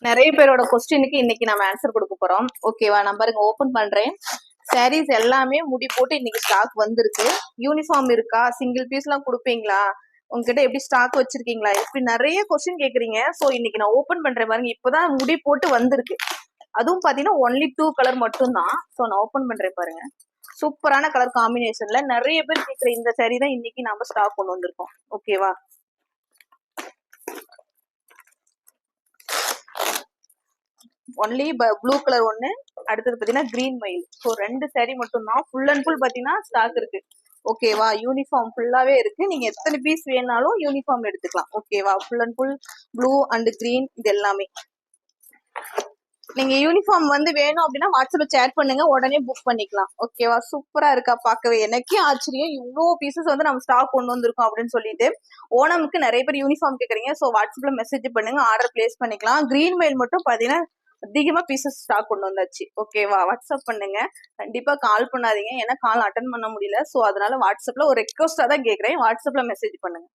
நிறைய பேரோட கொஸ்டினுக்கு இன்னைக்கு நம்ம ஆன்சர் கொடுக்க போறோம். ஓகேவா? நான் பாருங்க ஓபன் பண்றேன். சாரீஸ் எல்லாமே முடி போட்டு இன்னைக்கு ஸ்டாக் வந்திருக்கு. யூனிஃபார்ம் இருக்கா, சிங்கிள் பீஸ் எல்லாம் கொடுப்பீங்களா, உங்ககிட்ட எப்படி ஸ்டாக் வச்சிருக்கீங்களா, இப்படி நிறைய கொஸ்டின் கேக்குறீங்க. சோ இன்னைக்கு நான் ஓபன் பண்றேன் பாருங்க. இப்பதான் முடி போட்டு வந்திருக்கு. அதுவும் பாத்தீங்கன்னா ஒன்லி 2 கலர் மட்டும் தான். சோ நான் ஓபன் பண்றேன் பாருங்க. சூப்பரான கலர் காம்பினேஷன்ல நிறைய பேர் கேக்குற இந்த சாரீ தான் இன்னைக்கு நம்ம ஸ்டாக் கொண்டு வந்திருக்கோம். ஓகேவா? ஒன்லி ப்ளூ கலர் ஒண்ணு, அடுத்தது பாத்தீங்கன்னா கிரீன் மயில். ஸோ 2 சாரீ மட்டும் தான். ஃபுல் அண்ட் ஃபுல் பாத்தீங்கன்னா ஸ்டாக் இருக்கு. ஓகேவா? யூனிஃபார்ம் ஃபுல்லாவே இருக்கு. நீங்க எத்தனை பீஸ் வேணாலும் யூனிஃபார்ம் எடுத்துக்கலாம். ஓகேவா? Full and full blue and green இது எல்லாமே. நீங்க யூனிஃபார்ம் வந்து வேணும் அப்படின்னா வாட்ஸ்அப்ல சேட் பண்ணுங்க, உடனே புக் பண்ணிக்கலாம். ஓகேவா? சூப்பரா இருக்கா பார்க்கவே. எனக்கே ஆச்சரியம், இவ்வளோ பீசஸ் வந்து நம்ம ஸ்டாக் கொண்டு வந்திருக்கோம் அப்படின்னு சொல்லிட்டு. ஓணமுக்கு நிறைய பேர் யூனிஃபார்ம் கேக்குறீங்க. ஸோ வாட்ஸ்அப்ல மெசேஜ் பண்ணுங்க, ஆர்டர் பிளேஸ் பண்ணிக்கலாம். கிரீன் மெயில் மட்டும் பாத்தீங்கன்னா அதிகமா பீசஸ் ஸ்டாக் கொண்டு வந்தாச்சு. ஓகேவா? வாட்ஸ்அப் பண்ணுங்க, கண்டிப்பா கால் பண்ணாதீங்க, ஏன்னா கால் அட்டன் பண்ண முடியல. ஸோ அதனால வாட்ஸ்அப்ல ஒரு ரெக்வஸ்டா தான் கேட்கறேன், வாட்ஸ்அப்ல மெசேஜ் பண்ணுங்க.